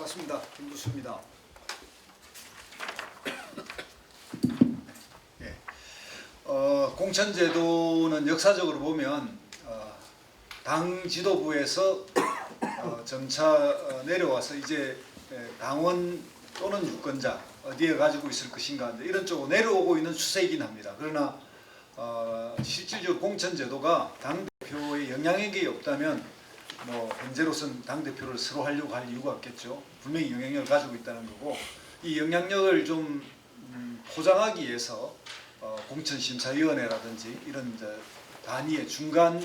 반갑습니다. 김부수입니다. 예. 공천제도는 역사적으로 보면 당 지도부에서 점차 내려와서 이제 당원 또는 유권자 어디에 가지고 있을 것인가 이런 쪽으로 내려오고 있는 추세이긴 합니다. 그러나 실질적으로 공천제도가 당대표의 영향력이 없다면 현재로서는 당대표를 서로 하려고 할 이유가 없겠죠. 분명히 영향력을 가지고 있다는 거고, 이 영향력을 좀 포장하기 위해서 공천심사위원회라든지 이런 단위의 중간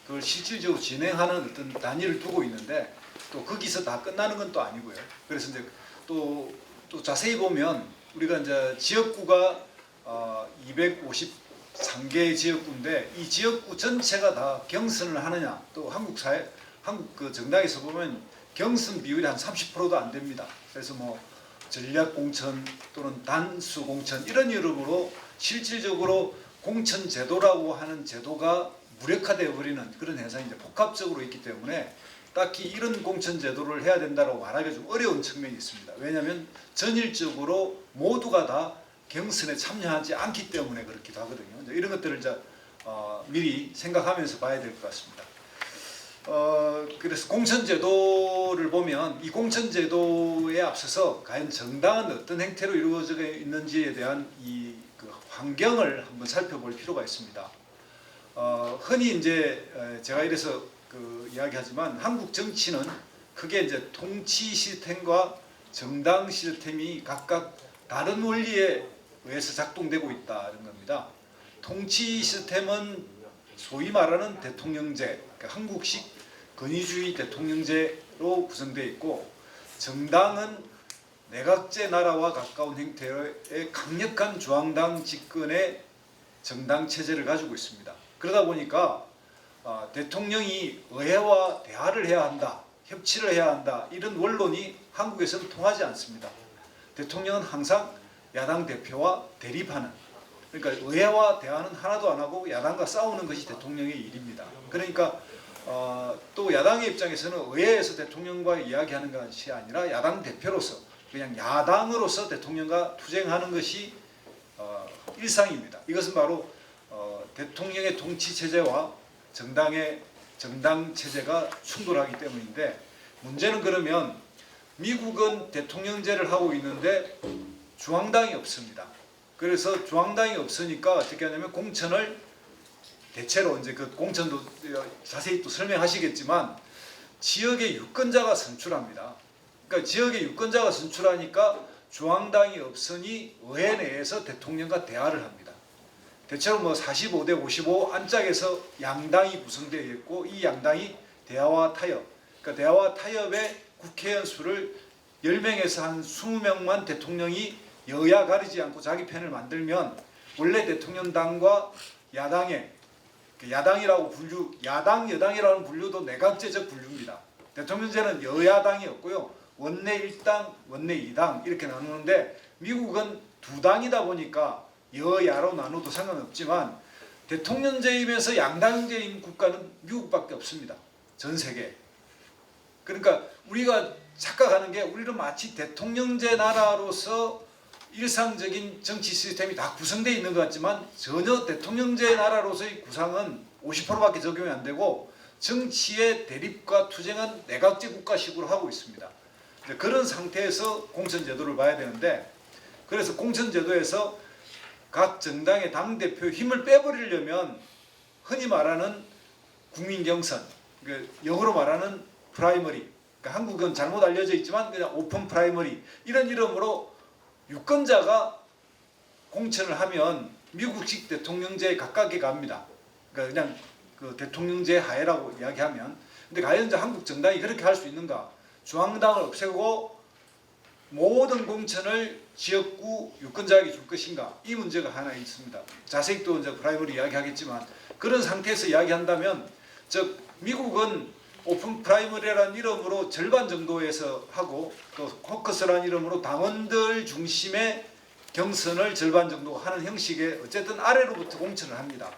그걸 실질적으로 진행하는 어떤 단위를 두고 있는데, 또 거기서 다 끝나는 건 또 아니고요. 그래서 이제 또 자세히 보면 우리가 이제 지역구가 253개의 지역구인데, 이 지역구 전체가 다 경선을 하느냐, 또 한국 그 정당에서 보면 경선 비율이 한 30%도 안 됩니다. 그래서 전략 공천 또는 단수 공천 이런 이름으로 실질적으로 공천 제도라고 하는 제도가 무력화되어 버리는 그런 현상이 이제 복합적으로 있기 때문에 딱히 이런 공천 제도를 해야 된다고 말하기가 좀 어려운 측면이 있습니다. 왜냐하면 전일적으로 모두가 다 경선에 참여하지 않기 때문에 그렇기도 하거든요. 이런 것들을 이제 미리 생각하면서 봐야 될 것 같습니다. 그래서 공천제도를 보면 이 공천제도에 앞서서 과연 정당은 어떤 형태로 이루어져 있는지에 대한 그 환경을 한번 살펴볼 필요가 있습니다. 흔히 이제 제가 이래서 이야기하지만 한국 정치는 크게 이제 통치 시스템과 정당 시스템이 각각 다른 원리에 의해서 작동되고 있다는 겁니다. 통치 시스템은 소위 말하는 대통령제, 그러니까 한국식 권위주의 대통령제로 구성되어 있고, 정당은 내각제 나라와 가까운 형태의 강력한 중앙당 집권의 정당 체제를 가지고 있습니다. 그러다 보니까 대통령이 의회와 대화를 해야 한다, 협치를 해야 한다, 이런 원론이 한국에서는 통하지 않습니다. 대통령은 항상 야당 대표와 대립하는, 그러니까 의회와 대화는 하나도 안 하고 야당과 싸우는 것이 대통령의 일입니다. 그러니까 또 야당의 입장에서는 의회에서 대통령과 이야기하는 것이 아니라 야당 대표로서 그냥 야당으로서 대통령과 투쟁하는 것이 일상입니다. 이것은 바로 대통령의 통치 체제와 정당의 정당 체제가 충돌하기 때문인데, 문제는 그러면 미국은 대통령제를 하고 있는데 중앙당이 없습니다. 그래서 중앙당이 없으니까 어떻게 하냐면 공천을 대체로 이제 그 공천도 자세히 또 설명하시겠지만 지역의 유권자가 선출합니다. 그러니까 지역의 유권자가 선출하니까 중앙당이 없으니 의회 내에서 대통령과 대화를 합니다. 대체로 45대 55 안짝에서 양당이 구성되어 있고, 이 양당이 대화와 타협, 그러니까 대화와 타협의 국회의원 수를 10명에서 한 20명만 대통령이 여야 가리지 않고 자기 편을 만들면, 원래 대통령당과 야당의 야당이라고 야당 여당이라는 분류도 내각제적 분류입니다. 대통령제는 여야당이 없고요, 원내 1당, 원내 2당 이렇게 나누는데, 미국은 두 당이다 보니까 여야로 나눠도 상관없지만 대통령제이면서 양당제인 국가는 미국밖에 없습니다. 전 세계에. 그러니까 우리가 착각하는 게, 우리는 마치 대통령제 나라로서 일상적인 정치 시스템이 다 구성되어 있는 것 같지만 전혀 대통령제 나라로서의 구상은 50%밖에 적용이 안 되고, 정치의 대립과 투쟁은 내각제 국가식으로 하고 있습니다. 그런 상태에서 공천제도를 봐야 되는데, 그래서 공천제도에서 각 정당의 당대표 힘을 빼버리려면 흔히 말하는 국민경선, 영어로 말하는 프라이머리, 그러니까 한국은 잘못 알려져 있지만 그냥 오픈 프라이머리, 이런 이름으로 유권자가 공천을 하면 미국식 대통령제에 가깝게 갑니다. 그러니까 그냥 그 대통령제 하에라고 이야기하면. 근데 과연 이제 한국 정당이 그렇게 할 수 있는가? 중앙당을 없애고 모든 공천을 지역구 유권자에게 줄 것인가? 이 문제가 하나 있습니다. 자세히 또 이제 프라이머리 이야기하겠지만, 그런 상태에서 이야기한다면, 즉 미국은 오픈 프라이머리라는 이름으로 절반 정도에서 하고, 또 코커스라는 이름으로 당원들 중심의 경선을 절반 정도 하는 형식의 어쨌든 아래로부터 공천을 합니다.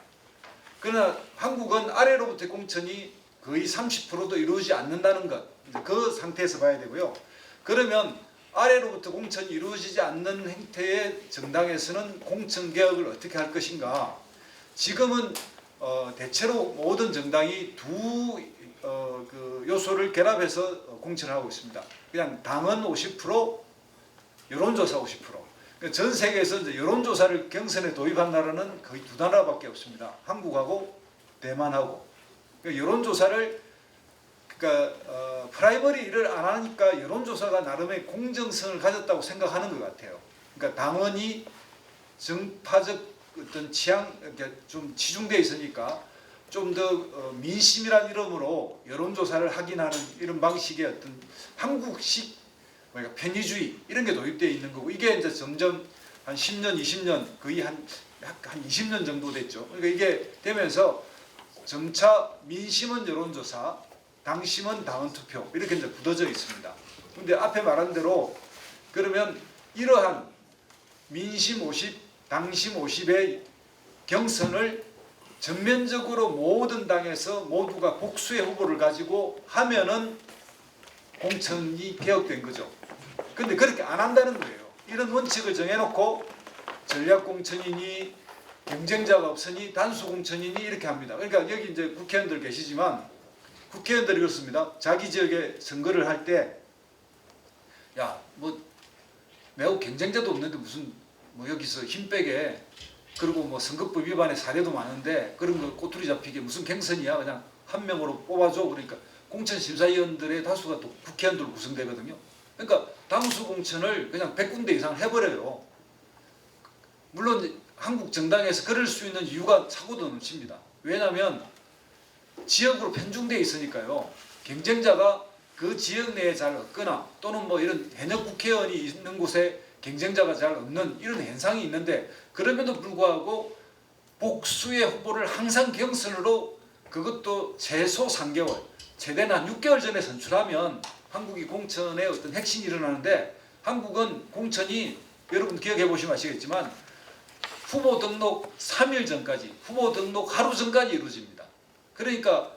그러나 한국은 아래로부터 공천이 거의 30%도 이루어지지 않는다는 것, 그 상태에서 봐야 되고요. 그러면 아래로부터 공천이 이루어지지 않는 형태의 정당에서는 공천 개혁을 어떻게 할 것인가? 지금은 대체로 모든 정당이 두 그 요소를 결합해서 공천을 하고 있습니다. 그냥 당은 50%, 여론조사 50%. 그러니까 전 세계에서 이제 여론조사를 경선에 도입한 나라는 거의 두 나라밖에 없습니다. 한국하고 대만하고. 그러니까 여론조사를 그러니까 프라이머리를 안 하니까 여론조사가 나름의 공정성을 가졌다고 생각하는 것 같아요. 그러니까 당원이 정파적 어떤 취향 이렇게 좀 치중돼 있으니까 좀 더 민심이란 이름으로 여론조사를 확인하는 이런 방식의 어떤 한국식 그러니까 편의주의 이런 게 도입되어 있는 거고 이게 이제 점점 한 10년, 20년 거의 한 20년 정도 됐죠. 그러니까 이게 되면서 점차 민심은 여론조사, 당심은 당원투표 이렇게 이제 굳어져 있습니다. 그런데 앞에 말한 대로 그러면 이러한 민심 50, 당심 50의 경선을 전면적으로 모든 당에서 모두가 복수의 후보를 가지고 하면은 공천이 개혁된 거죠. 근데 그렇게 안 한다는 거예요. 이런 원칙을 정해놓고 전략공천이니 경쟁자가 없으니 단수공천이니 이렇게 합니다. 그러니까 여기 이제 국회의원들 계시지만 국회의원들이 그렇습니다. 자기 지역에 선거를 할 때 야, 뭐 매우 경쟁자도 없는데 무슨 뭐 여기서 힘 빼게 그리고 뭐 선거법 위반의 사례도 많은데 그런 거 꼬투리 잡히게 무슨 경선이야 그냥 한 명으로 뽑아줘. 그러니까 공천심사위원들의 다수가 또 국회의원들로 구성되거든요. 그러니까 당수 공천을 그냥 100군데 이상 해버려요. 물론 한국 정당에서 그럴 수 있는 이유가 차고도 넘칩니다. 왜냐하면 지역으로 편중되어 있으니까요. 경쟁자가 그 지역 내에 잘 없거나 또는 뭐 이런 현역 국회의원이 있는 곳에 경쟁자가 잘 없는 이런 현상이 있는데 그럼에도 불구하고 복수의 후보를 항상 경선으로 그것도 최소 3개월, 최대는 한 6개월 전에 선출하면 한국이 공천의 어떤 핵심이 일어나는데 한국은 공천이 여러분 기억해 보시면 아시겠지만 후보 등록 3일 전까지, 후보 등록 하루 전까지 이루어집니다. 그러니까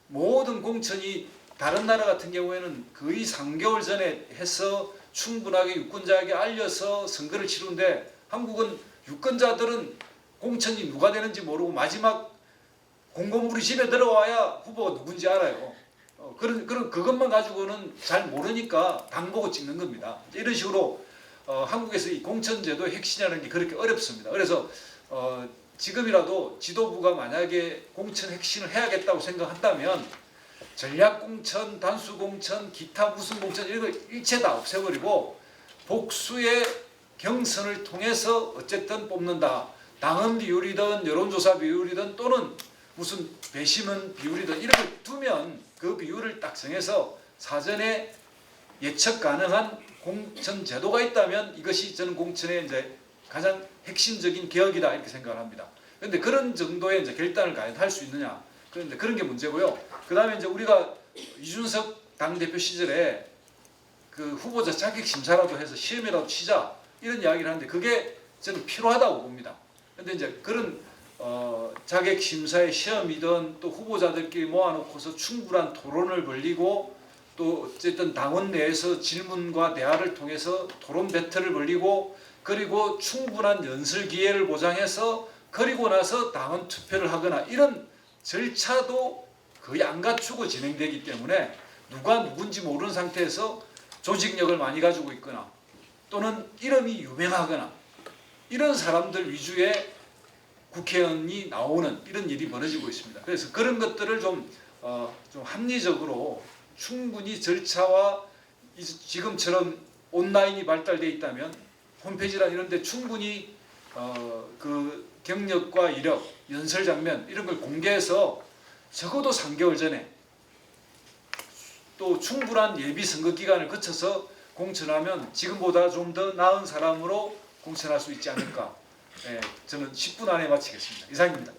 모든 공천이 다른 나라 같은 경우에는 거의 3개월 전에 해서 충분하게 유권자에게 알려서 선거를 치르는데 한국은 유권자들은 공천이 누가 되는지 모르고 마지막 공고물이 집에 들어와야 후보가 누군지 알아요. 그런 그것만 가지고는 잘 모르니까 당 보고 찍는 겁니다. 이런 식으로 한국에서 이 공천제도의 핵심이라는 게 그렇게 어렵습니다. 그래서 지금이라도 지도부가 만약에 공천 핵심을 해야겠다고 생각한다면 전략공천, 단수공천, 기타 무슨 공천 이런 걸 일체 다 없애버리고 복수의 경선을 통해서 어쨌든 뽑는다. 당헌 비율이든 여론조사 비율이든 또는 무슨 배심원 비율이든 이런 걸 두면 그 비율을 딱 정해서 사전에 예측 가능한 공천 제도가 있다면 이것이 저는 공천의 이제 가장 핵심적인 개혁이다 이렇게 생각을 합니다. 그런데 그런 정도의 이제 결단을 과연 할 수 있느냐? 그런데 그런 게 문제고요. 그 다음에 이제 우리가 이준석 당대표 시절에 그 후보자 자격 심사라도 해서 시험이라도 치자 이런 이야기를 하는데 그게 저는 필요하다고 봅니다. 그런데 이제 그런 자격 심사의 시험이든 또 후보자들끼리 모아놓고서 충분한 토론을 벌리고 또 어쨌든 당원 내에서 질문과 대화를 통해서 토론 배틀을 벌리고 그리고 충분한 연설 기회를 보장해서 그리고 나서 당원 투표를 하거나 이런 절차도 거의 안 갖추고 진행되기 때문에 누가 누군지 모르는 상태에서 조직력을 많이 가지고 있거나 또는 이름이 유명하거나 이런 사람들 위주의 국회의원이 나오는 이런 일이 벌어지고 있습니다. 그래서 그런 것들을 좀 합리적으로 충분히 절차와 지금처럼 온라인이 발달되어 있다면 홈페이지나 이런 데 충분히 그 경력과 이력, 연설 장면 이런 걸 공개해서 적어도 3개월 전에 또 충분한 예비 선거 기간을 거쳐서 공천하면 지금보다 좀 더 나은 사람으로 공천할 수 있지 않을까. 네, 저는 10분 안에 마치겠습니다. 이상입니다.